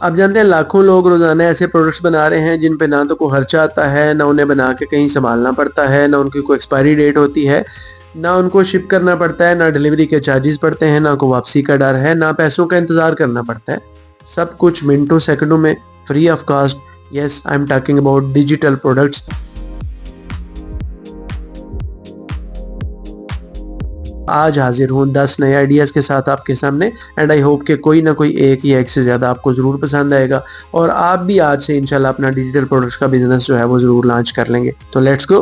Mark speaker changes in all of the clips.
Speaker 1: आप जानते हैं लाखों लोग रोज़ाना ऐसे प्रोडक्ट्स बना रहे हैं जिन पे ना तो कोई खर्चा आता है, ना उन्हें बना के कहीं सँभालना पड़ता है, ना उनकी कोई एक्सपायरी डेट होती है, ना उनको शिप करना पड़ता है, ना डिलीवरी के चार्जेस पड़ते हैं, ना कोई वापसी का डर है, ना पैसों का इंतज़ार करना पड़ता है। सब कुछ मिनटों सेकंडों में free of cost. Yes, I am talking about digital products. आज हाजिर हूँ 10 नए आइडियाज़ के साथ आपके सामने, एंड आई होप कि कोई ना कोई एक या एक से ज़्यादा आपको ज़रूर पसंद आएगा और आप भी आज से इंशाल्लाह अपना डिजिटल प्रोडक्ट्स का बिज़नेस जो है वो ज़रूर लॉन्च कर लेंगे। तो लेट्स गो।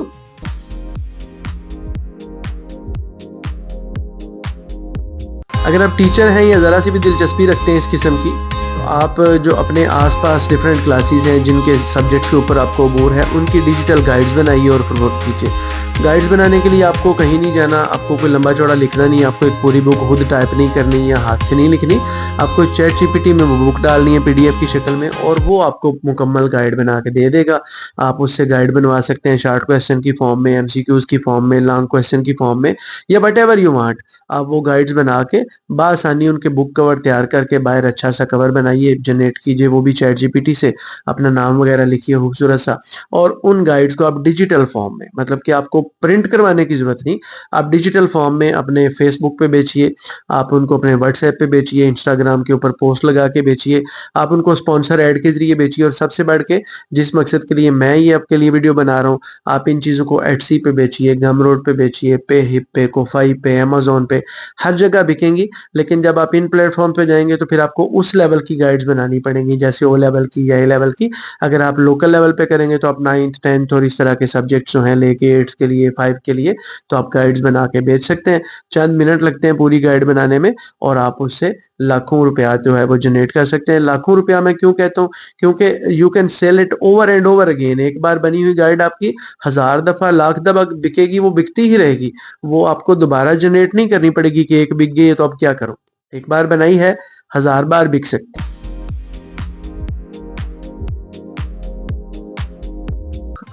Speaker 1: अगर आप टीचर हैं या ज़रा सी भी दिलचस्पी रखते हैं इस किस्म की, तो आप जो अपने आसपास डिफरेंट क्लासेस हैं जिनके सब्जेक्ट्स के ऊपर आपको अबूर है, उनकी डिजिटल गाइड्स बनाइए और प्रमोट कीजिए। गाइड्स बनाने के लिए आपको कहीं नहीं जाना, आपको कोई लंबा चौड़ा लिखना नहीं, आपको एक पूरी बुक खुद टाइप नहीं करनी या हाथ से नहीं लिखनी। आपको चैट जीपीटी में वो बुक डालनी है पीडीएफ की शक्ल में और वो आपको मुकम्मल गाइड बना के दे देगा। आप उससे गाइड बनवा सकते हैं शॉर्ट क्वेश्चन की फॉर्म में, एमसीक्यूज की फॉर्म में, लॉन्ग क्वेश्चन की फॉर्म में, या वट एवर यू वांट। आप वो गाइड्स बना के बआसानी उनके बुक कवर तैयार करके बाहर अच्छा सा कवर बनाइए, जनरेट कीजिए वो भी चैट जीपीटी से, अपना नाम वगैरह लिखिए खूबसूरत सा, और उन गाइड्स को आप डिजिटल फॉर्म में, मतलब कि आपको प्रिंट करवाने की जरूरत नहीं, आप डिजिटल फॉर्म में अपने फेसबुक पे बेचिए, आप उनको अपने व्हाट्सएप पे बेचिए, इंस्टाग्राम के ऊपर पोस्ट लगा के बेचिए, आप उनको स्पॉन्सर ऐड के जरिए बेचिए, और सबसे बढ़ के जिस मकसद के लिए मैं ये आपके लिए वीडियो बना रहा हूँ, आप इन चीज़ों को एटसी पे बेचिए, गम रोड पे बेचिए, पे हिप पे, कोफाई पे, अमेजोन पे, हर जगह बिकेंगी। लेकिन जब आप इन प्लेटफॉर्म पे जाएंगे तो फिर आपको उस लेवल की गाइड्स बनानी पड़ेंगी, जैसे ओ लेवल की या ए लेवल की। अगर आप लोकल लेवल पे करेंगे तो आप 9th 10th और इस तरह के सब्जेक्ट्स जो हैं लेके 8th के लिए 5 के लिए, तो आप गाइड्स बना के बेच सकते हैं। चंद मिनट लगते हैं पूरी गाइड बनाने में और आप उससे लाखों रुपया जो है वो जनरेट कर सकते हैं। लाखों रुपया मैं क्यों कहता हूँ, क्योंकि you can sell it over and over again. एक बार बनी हुई गाइड आपकी 1000 दफा, लाख दफा बिकेगी, वो बिकती ही रहेगी। वो आपको दोबारा जनरेट नहीं करनी पड़ेगी कि एक बिक गई है तो अब क्या करो। एक बार बनाई है, 1000 बार बिक सकती है।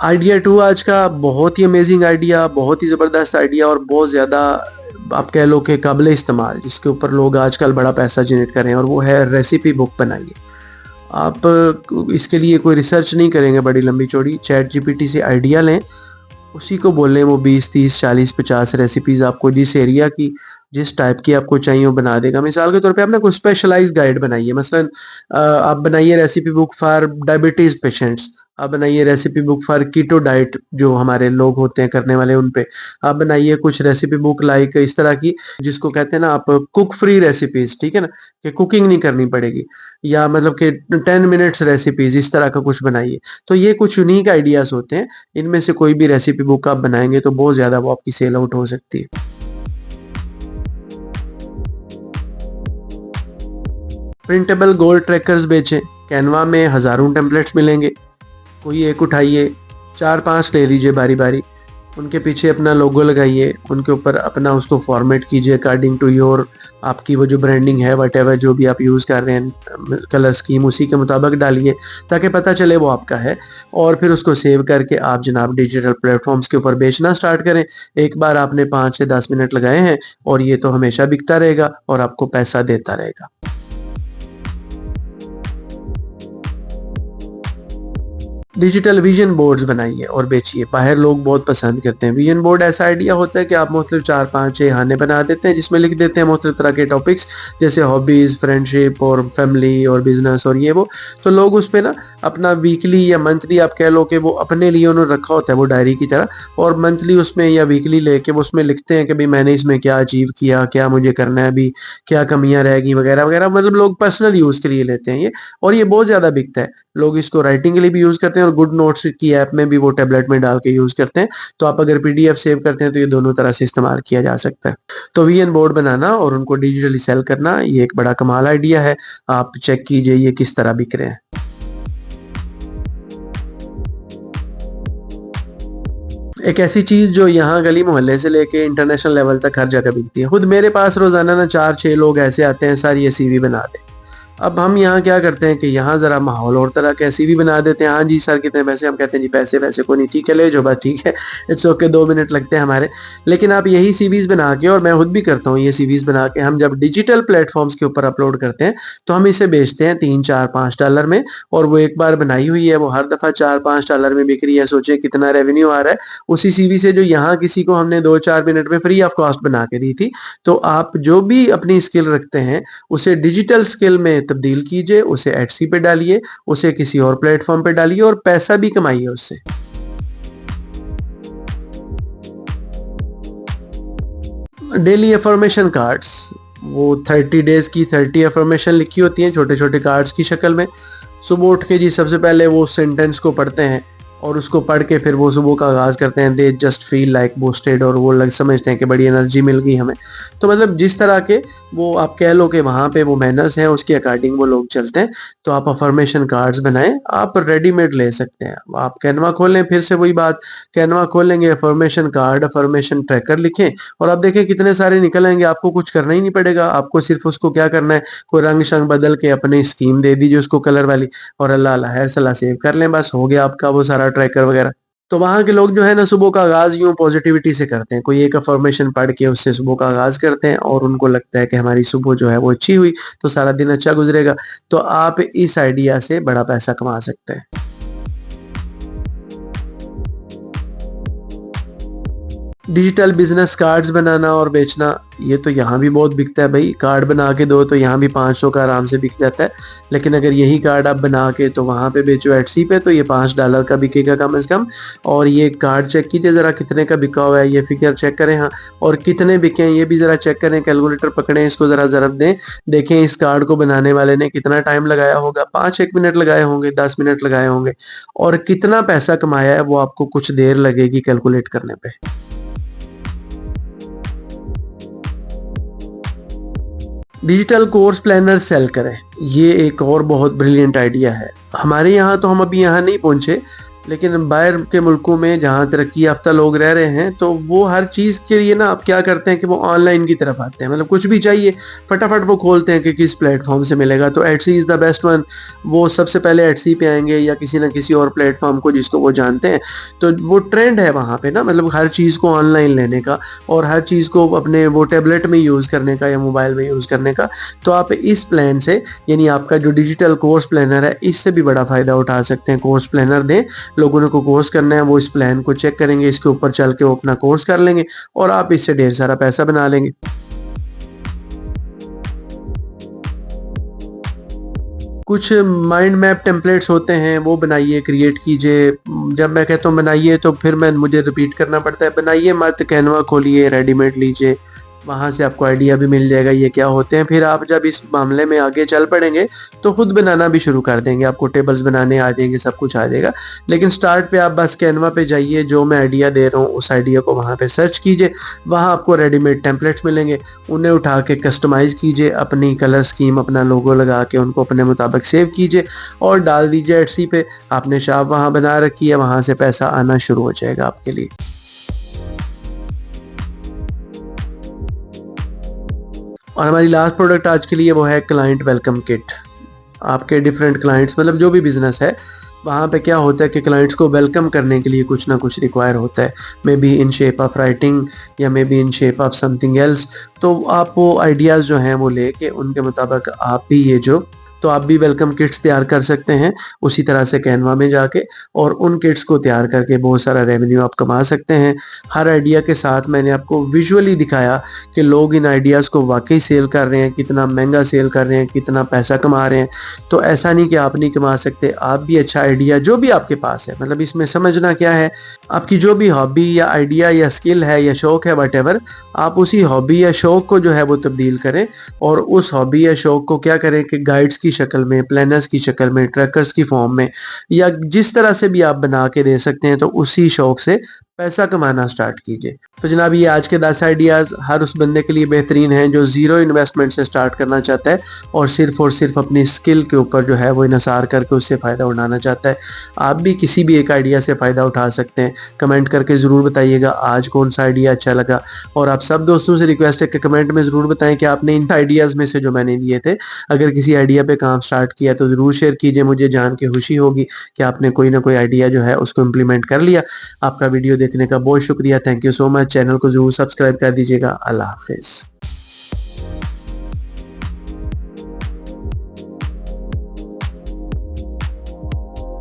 Speaker 1: आइडिया 2 आज का बहुत ही अमेजिंग आइडिया, बहुत ही ज़बरदस्त आइडिया और बहुत ज़्यादा आप कह लो कि काबिल इस्तेमाल, जिसके ऊपर लोग आजकल बड़ा पैसा जनरेट कर रहे हैं, और वो है रेसिपी बुक बनाइए। आप इसके लिए कोई रिसर्च नहीं करेंगे बड़ी लंबी चौड़ी, चैट जीपीटी से आइडिया लें, उसी को बोलें, वो 20 30 40 50 रेसिपीज़ आपको जिस एरिया की, जिस टाइप की आपको चाहिए वो बना देगा। मिसाल के तौर पे आप ना कोई स्पेशलाइज़ गाइड बनाइए, मसलन आप बनाइए recipe book for diabetes patients, आप बनाइए recipe book for keto diet, जो हमारे लोग होते हैं करने वाले उन पे। आप बनाइए कुछ रेसिपी बुक लाइक इस तरह की, जिसको कहते हैं ना आप कुक फ्री रेसिपीज़, ठीक है ना? कि कुकिंग नहीं करनी पड़ेगी, या मतलब कि 10 मिनट्स रेसिपीज़, इस तरह का कुछ बनाइए। तो ये कुछ यूनिक आइडियाज़ होते हैं, इनमें से कोई भी रेसिपी बुक आप बनाएँगे तो बहुत ज़्यादा वो आपकी सेल आउट हो सकती है। प्रिंटेबल गोल ट्रैकर्स बेचें, कैनवा में हज़ारों टेम्पलेट्स मिलेंगे, कोई एक उठाइए, 4-5 ले लीजिए बारी-बारी, उनके पीछे अपना लोगो लगाइए, उनके ऊपर अपना उसको फॉर्मेट कीजिए अकॉर्डिंग टू योर, आपकी वो जो ब्रांडिंग है व्हाटएवर जो भी आप यूज़ कर रहे हैं, कलर स्कीम उसी के मुताबिक डालिए ताकि पता चले वो आपका है, और फिर उसको सेव करके आप जनाब डिजिटल प्लेटफॉर्म्स के ऊपर बेचना स्टार्ट करें। एक बार आपने 5 से 10 मिनट लगाए हैं और ये तो हमेशा बिकता रहेगा और आपको पैसा देता रहेगा। डिजिटल विजन बोर्ड्स बनाइए और बेचिए, बाहर लोग बहुत पसंद करते हैं। विजन बोर्ड ऐसा आइडिया होता है कि आप मुख्तलिफ 4 5 6 खाने बना देते हैं जिसमें लिख देते हैं मुख्तलिफ तरह के टॉपिक्स, जैसे हॉबीज़, फ्रेंडशिप और फैमिली और बिजनेस और ये वो। तो लोग उस पे ना अपना वीकली या मंथली, आप कह लो कि वो अपने लिए उन्होंने रखा होता है वो डायरी की तरह, और मंथली उसमें या वीकली लेके वो उसमें लिखते हैं कि भाई मैंने इसमें क्या अचीव किया, क्या मुझे करना है अभी, क्या कमियां रहेगी वगैरह वगैरह। मतलब लोग पर्सनल यूज़ के लिए लेते हैं ये, और ये बहुत ज़्यादा बिकता है। लोग इसको राइटिंग के लिए भी यूज़ करते हैं और गुड नोट्स की ऐप में भी वो टैबलेट में डाल के यूज़ करते हैं। तो आप अगर पीडीएफ सेव करते हैं तो ये दोनों तरह से इस्तेमाल किया जा सकता है। तो विजन बोर्ड बनाना और उनको डिजिटली सेल करना, ये एक बड़ा कमाल आइडिया है। आप चेक कीजिए ये किस तरह बिक रहे हैं। एक ऐसी चीज़ जो यहाँ गली मोहल्ले से लेके इंटरनेशनल लेवल तक हर जगह बिकती है। खुद मेरे पास रोज़ाना ना 4-6 लोग ऐसे आते हैं, सर ये सीवी बना दें। अब हम यहाँ क्या करते हैं कि यहाँ ज़रा माहौल और तरह का सीवी बना देते हैं। हाँ जी सर कितने पैसे? हम कहते हैं जी पैसे वैसे को नहीं, ठीक है ले जो बस ठीक है, इट्स ओके, 2 मिनट लगते हैं हमारे। लेकिन आप यही सीवीज़ बना के, और मैं खुद भी करता हूँ ये सीवीज़ बना के, हम जब डिजिटल प्लेटफ़ॉर्म्स के ऊपर अपलोड करते हैं, तो हम इसे बेचते हैं 3, 4, $5 में, और वो एक बार बनाई हुई है वो हर दफ़ा $4-5 में बिक रही है। सोचिए कितना रेवेन्यू आ रहा है उसी सीवी से जो यहाँ किसी को हमने 2-4 मिनट में फ्री ऑफ कॉस्ट बना के दी थी। तो आप जो भी अपनी स्किल रखते हैं उसे डिजिटल स्किल में तब्दील कीजिए, उसे एडसी पे डालिए, उसे किसी और प्लेटफ़ॉर्म पे डालिए और पैसा भी कमाइए उससे। डेली अफ़र्मेशन कार्ड्स, वो 30 डेज़ की 30 अफ़र्मेशन लिखी होती हैं छोटे-छोटे कार्ड्स की शक्ल में। सुबह उठ के जी सबसे पहले वो सेंटेंस को पढ़ते हैं और उसको पढ़ के फिर वो सुबह का आगाज़ करते हैं, they just feel like boosted, और वो लग समझते हैं कि बड़ी एनर्जी मिल गई हमें। तो मतलब जिस तरह के वो आप कह लो कि वहाँ पे वो मैनर्स हैं उसके अकॉर्डिंग वो लोग चलते हैं। तो आप अफ़र्मेशन कार्ड्स बनाएँ, आप रेडीमेड ले सकते हैं। आप कैनवा खोलें, फिर से वही बात, कैनवा खोलेंगे, अफ़र्मेशन कार्ड, अफ़र्मेशन ट्रैकर लिखें और आप देखें कितने सारे निकल आएँगे, आपको कुछ करना ही नहीं पड़ेगा। आपको सिर्फ़ उसको क्या करना है, कोई रंग-शंग बदल के अपनी स्कीम दे दीजिए उसको कलर वाली, और अल्लाह अल्लाह खैर सलाह सेव कर लें, बस हो गया आपका वो सारा ट्रैकर वगैरह। तो वहाँ के लोग जो है ना सुबह का आगाज़ यूँ पॉज़िटिविटी से करते हैं। कोई एक अफ़र्मेशन पढ़ के उससे सुबह का आगाज़ करते हैं और उनको लगता है कि हमारी सुबह जो है वो अच्छी हुई, तो सारा दिन अच्छा गुज़रेगा। तो आप इस आइडिया से बड़ा पैसा कमा सकते हैं। डिजिटल बिज़नेस कार्ड्स बनाना और बेचना, ये तो यहाँ भी बहुत बिकता है भई। कार्ड बना के दो तो यहाँ भी 500 का आराम से बिक जाता है। लेकिन अगर यही कार्ड आप बना के तो वहाँ पे बेचो एटसी पे, तो ये $5 का बिकेगा कम से कम। और ये कार्ड चेक कीजिए ज़रा कितने का बिका हुआ है, ये फ़िगर चेक करें हाँ, और कितने बिके हैं ये भी ज़रा चेक करें। कैलकुलेटर पकड़ें, इसको ज़रा ज़रब दें, देखें इस कार्ड को बनाने वाले ने कितना टाइम लगाया होगा। 5-1 मिनट लगाए होंगे, 10 मिनट लगाए होंगे, और कितना पैसा कमाया है वो आपको कुछ देर लगेगी कैलकुलेट करने पे। डिजिटल कोर्स प्लानर सेल करें, ये एक और बहुत ब्रिलियंट आइडिया है। हमारे यहाँ तो हम अभी यहाँ नहीं पहुँचे, लेकिन बाहर के मुल्कों में जहाँ तरक्की याफ्ता लोग रह रहे हैं, तो वो हर चीज़ के लिए ना अब क्या करते हैं कि वो ऑनलाइन की तरफ आते हैं। मतलब कुछ भी चाहिए, फटाफट वो खोलते हैं कि किस प्लेटफ़ॉर्म से मिलेगा, तो Etsy is the best one. वो सबसे पहले एटसी पे आएँगे या किसी न किसी और प्लेटफ़ॉर्म को जिसको वो जानते हैं। तो वो ट्रेंड है वहाँ पे ना, मतलब हर चीज़ को ऑनलाइन लेने का और हर चीज़ को अपने वो टैबलेट में यूज़ करने का या मोबाइल में यूज़ करने का। तो आप इस प्लान से, यानी आपका जो डिजिटल कोर्स प्लानर है, इससे भी बड़ा फ़ायदा उठा सकते हैं। कोर्स प्लानर दें, लोगों ने को कोर्स करना है वो इस प्लान को चेक करेंगे, इसके ऊपर चल के वो अपना कोर्स कर लेंगे और आप इससे ढेर सारा पैसा बना लेंगे। कुछ माइंड मैप टेम्पलेट्स होते हैं, वो बनाइए, क्रिएट कीजिए। जब मैं कहता हूँ बनाइए तो फिर मुझे रिपीट करना पड़ता है, बनाइए मत, कैनवा खोलिए, रेडीमेड लीजिए, वहाँ से आपको आइडिया भी मिल जाएगा ये क्या होते हैं। फिर आप जब इस मामले में आगे चल पड़ेंगे तो खुद बनाना भी शुरू कर देंगे, आपको टेबल्स बनाने आ जाएंगे, सब कुछ आ जाएगा। लेकिन स्टार्ट पे आप बस कैनवा पे जाइए, जो मैं आइडिया दे रहा हूँ उस आइडिया को वहाँ पे सर्च कीजिए, वहाँ आपको रेडीमेड टेम्पलेट्स मिलेंगे, उन्हें उठा के कस्टमाइज़ कीजिए, अपनी कलर स्कीम, अपना लोगो लगा के उनको अपने मुताबिक सेव कीजिए और डाल दीजिए एटसी पे। आपने शॉप वहाँ बना रखी है, वहाँ से पैसा आना शुरू हो जाएगा आपके लिए। और हमारी लास्ट प्रोडक्ट आज के लिए वो है क्लाइंट वेलकम किट। आपके डिफरेंट क्लाइंट्स, मतलब जो भी बिज़नेस है, वहाँ पे क्या होता है कि क्लाइंट्स को वेलकम करने के लिए कुछ ना कुछ रिक्वायर होता है, maybe in shape of writing या maybe in shape of something else. तो आप वो आइडियाज़ जो हैं वो लेके उनके मुताबिक आप भी ये जो, तो आप भी वेलकम किट्स तैयार कर सकते हैं उसी तरह से कैनवा में जाके, और उन किट्स को तैयार करके बहुत सारा रेवेन्यू आप कमा सकते हैं। हर आइडिया के साथ मैंने आपको विजुअली दिखाया कि लोग इन आइडियाज़ को वाकई सेल कर रहे हैं, कितना महंगा सेल कर रहे हैं, कितना पैसा कमा रहे हैं। तो ऐसा नहीं कि आप नहीं कमा सकते, आप भी अच्छा आइडिया जो भी आपके पास है, मतलब इसमें समझना क्या है, आपकी जो भी हॉबी या आइडिया या स्किल है या शौक़ है वटेवर, आप उसी हॉबी या शौक़ को जो है वो तब्दील करें और उस हॉबी या शौक़ को क्या करें कि गाइड्स की शक्ल में, प्लानर्स की शक्ल में, ट्रैकर्स की फॉर्म में या जिस तरह से भी आप बना के दे सकते हैं, तो उसी शौक से पैसा कमाना स्टार्ट कीजिए। तो जनाब ये आज के 10 आइडियाज़ हर उस बंदे के लिए बेहतरीन हैं जो ज़ीरो इन्वेस्टमेंट से स्टार्ट करना चाहता है और सिर्फ़ अपनी स्किल के ऊपर जो है वो इन्हिसार करके उससे फ़ायदा उठाना चाहता है। आप भी किसी भी एक आइडिया से फ़ायदा उठा सकते हैं। कमेंट करके ज़रूर बताइएगा आज कौन-सा आइडिया अच्छा लगा, और आप सब दोस्तों से रिक्वेस्ट है कि कमेंट में ज़रूर बताएँ कि आपने इन आइडियाज़ में से जो मैंने दिए थे, अगर किसी आइडिया पे काम स्टार्ट किया तो ज़रूर शेयर कीजिए। मुझे जान के खुशी होगी कि आपने कोई ना कोई आइडिया जो है उसको इम्प्लीमेंट कर लिया। आपका वीडियो देखने का बहुत शुक्रिया। Thank you so much. Channel को ज़रूर सब्सक्राइब कर दीजिएगा। अल्लाह हाफ़िज़।